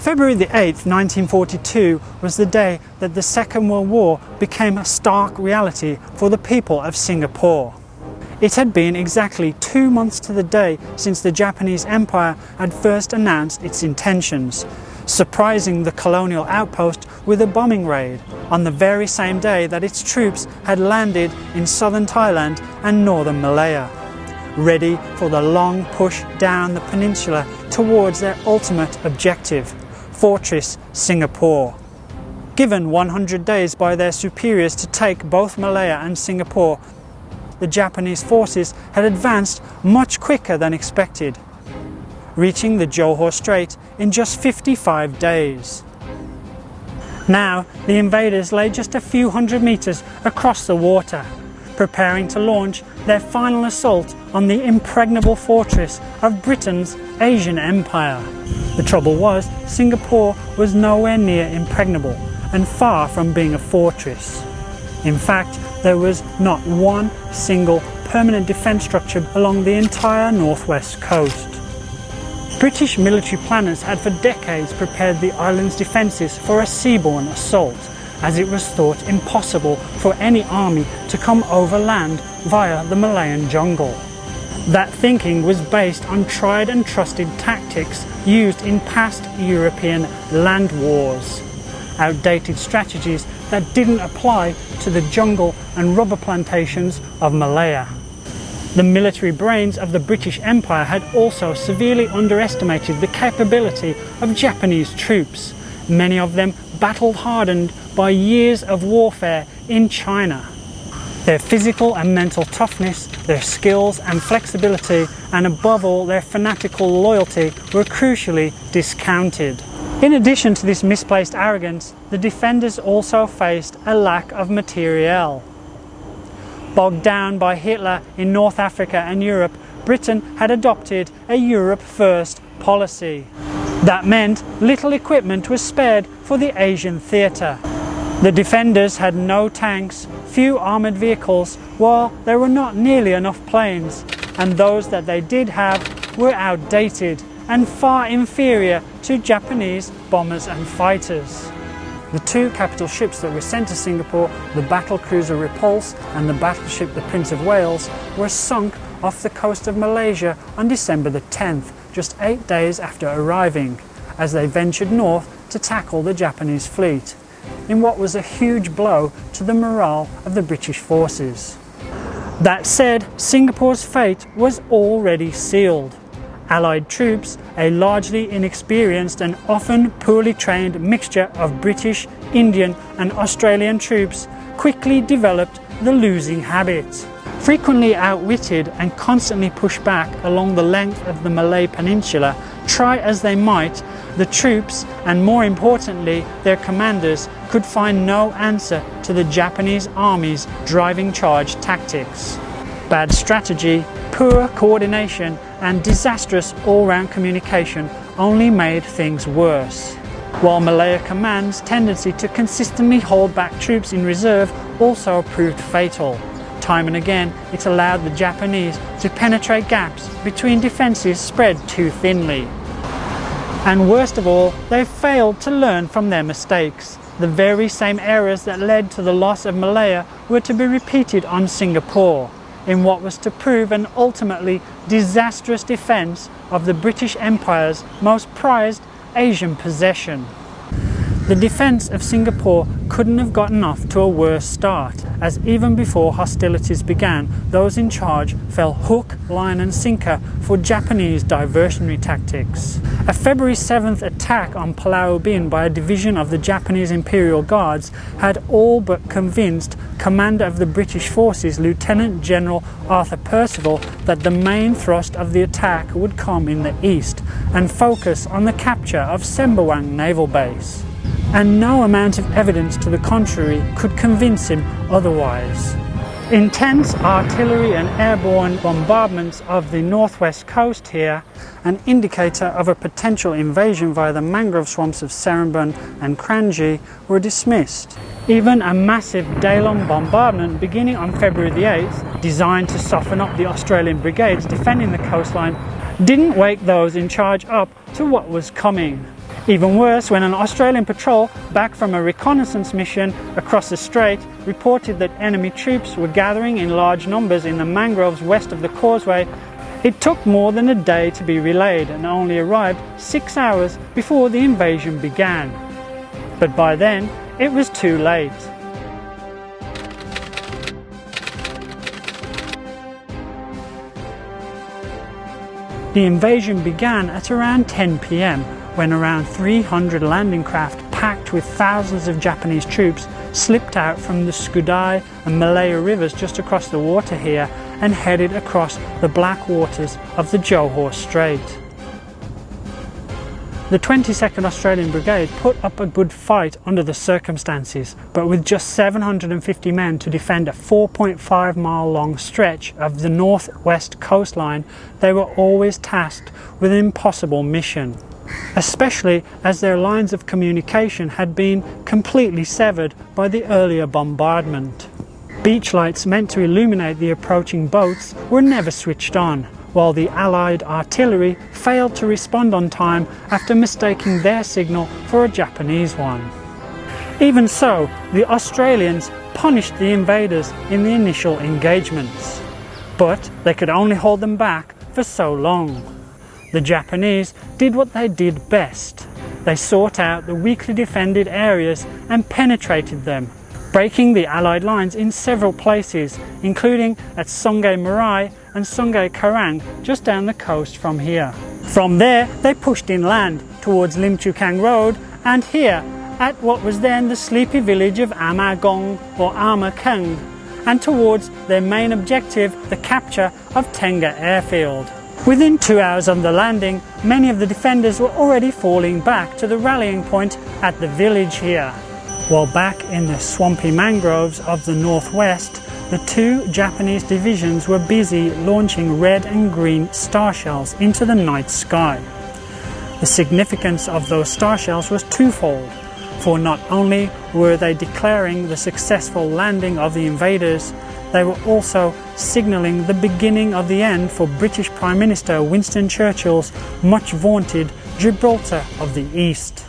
February the 8th, 1942 was the day that the Second World War became a stark reality for the people of Singapore. It had been exactly 2 months to the day since the Japanese Empire had first announced its intentions, surprising the colonial outpost with a bombing raid on the very same day that its troops had landed in southern Thailand and northern Malaya, ready for the long push down the peninsula towards their ultimate objective, Fortress Singapore. Given 100 days by their superiors to take both Malaya and Singapore, the Japanese forces had advanced much quicker than expected, reaching the Johor Strait in just 55 days. Now, the invaders lay just a few hundred meters across the water, preparing to launch their final assault on the impregnable fortress of Britain's Asian Empire. The trouble was, Singapore was nowhere near impregnable and far from being a fortress. In fact, there was not one single permanent defence structure along the entire northwest coast. British military planners had for decades prepared the island's defences for a seaborne assault, as it was thought impossible for any army to come overland via the Malayan jungle. That thinking was based on tried and trusted tactics used in past European land wars, outdated strategies that didn't apply to the jungle and rubber plantations of Malaya. The military brains of the British Empire had also severely underestimated the capability of Japanese troops, many of them battle-hardened by years of warfare in China. Their physical and mental toughness, their skills and flexibility, and above all their fanatical loyalty were crucially discounted. In addition to this misplaced arrogance, the defenders also faced a lack of materiel. Bogged down by Hitler in North Africa and Europe, Britain had adopted a Europe First policy. That meant little equipment was spared for the Asian theatre. The defenders had no tanks, few armoured vehicles, while there were not nearly enough planes, and those that they did have were outdated and far inferior to Japanese bombers and fighters. The two capital ships that were sent to Singapore, the battlecruiser Repulse and the battleship the Prince of Wales, were sunk off the coast of Malaysia on December the 10th, just 8 days after arriving, as they ventured north to tackle the Japanese fleet, in what was a huge blow to the morale of the British forces. That said, Singapore's fate was already sealed. Allied troops, a largely inexperienced and often poorly trained mixture of British, Indian and Australian troops, quickly developed the losing habit. Frequently outwitted and constantly pushed back along the length of the Malay Peninsula, try as they might, the troops, and more importantly their commanders, could find no answer to the Japanese army's driving charge tactics. Bad strategy, poor coordination and disastrous all-round communication only made things worse, while Malaya Command's tendency to consistently hold back troops in reserve also proved fatal. Time and again, it allowed the Japanese to penetrate gaps between defences spread too thinly. And worst of all, they failed to learn from their mistakes. The very same errors that led to the loss of Malaya were to be repeated on Singapore, in what was to prove an ultimately disastrous defence of the British Empire's most prized Asian possession. The defence of Singapore couldn't have gotten off to a worse start, as even before hostilities began, those in charge fell hook, line and sinker for Japanese diversionary tactics. A February 7th attack on Pulau Ubin by a division of the Japanese Imperial Guards had all but convinced Commander of the British Forces, Lieutenant General Arthur Percival, that the main thrust of the attack would come in the east and focus on the capture of Sembawang Naval Base. And no amount of evidence to the contrary could convince him otherwise. Intense artillery and airborne bombardments of the northwest coast here, an indicator of a potential invasion via the mangrove swamps of Seremban and Kranji, were dismissed. Even a massive day-long bombardment beginning on February the 8th, designed to soften up the Australian brigades defending the coastline, didn't wake those in charge up to what was coming. Even worse, when an Australian patrol back from a reconnaissance mission across the strait reported that enemy troops were gathering in large numbers in the mangroves west of the causeway, it took more than a day to be relayed and only arrived 6 hours before the invasion began. But by then, it was too late. The invasion began at around 10 p.m. when around 300 landing craft packed with thousands of Japanese troops slipped out from the Skudai and Malaya rivers just across the water here and headed across the black waters of the Johor Strait. The 22nd Australian Brigade put up a good fight under the circumstances, but with just 750 men to defend a 4.5 mile long stretch of the northwest coastline, they were always tasked with an impossible mission, especially as their lines of communication had been completely severed by the earlier bombardment. Beach lights meant to illuminate the approaching boats were never switched on, while the Allied artillery failed to respond on time after mistaking their signal for a Japanese one. Even so, the Australians punished the invaders in the initial engagements, but they could only hold them back for so long. The Japanese did what they did best. They sought out the weakly defended areas and penetrated them, breaking the Allied lines in several places, including at Songhai Marae and Songhai Karang, just down the coast from here. From there, they pushed inland towards Lim Chu Kang Road and here at what was then the sleepy village of Amagong or Amakeng, and towards their main objective, the capture of Tenga Airfield. Within 2 hours of the landing, many of the defenders were already falling back to the rallying point at the village here, while back in the swampy mangroves of the northwest, the two Japanese divisions were busy launching red and green star shells into the night sky. The significance of those star shells was twofold, for not only were they declaring the successful landing of the invaders, they were also signalling the beginning of the end for British Prime Minister Winston Churchill's much vaunted Gibraltar of the East.